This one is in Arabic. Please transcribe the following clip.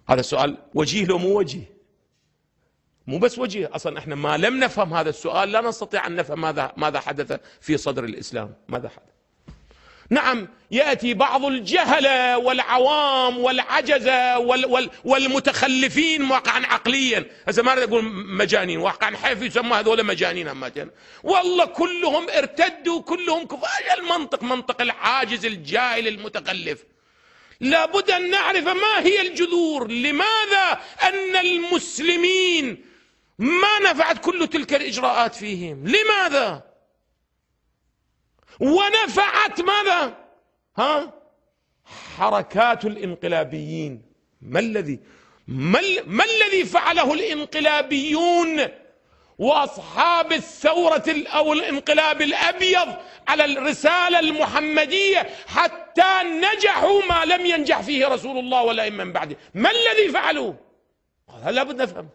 هذا السؤال وجيه لو مو وجيه؟ مو بس وجيه، أصلا احنا ما لم نفهم هذا السؤال لا نستطيع أن نفهم ماذا حدث في صدر الإسلام، ماذا حدث. نعم يأتي بعض الجهلة والعوام والعجزة والمتخلفين واقعا عقليا، هذا ما أقول مجانين، واقعا حيث يسمى هذول مجانين هماتين، والله كلهم ارتدوا كلهم كفار. المنطق منطق العاجز الجاهل المتخلف. لابد أن نعرف ما هي الجذور، لماذا أن المسلمين ما نفعت كل تلك الإجراءات فيهم، لماذا؟ ونفعت ماذا؟ حركات الانقلابيين. ما الذي فعله الانقلابيون واصحاب الثورة او الانقلاب الابيض على الرسالة المحمدية حتى نجحوا ما لم ينجح فيه رسول الله ولا من بعده؟ ما الذي فعلوه؟ هذا لابد نفهم.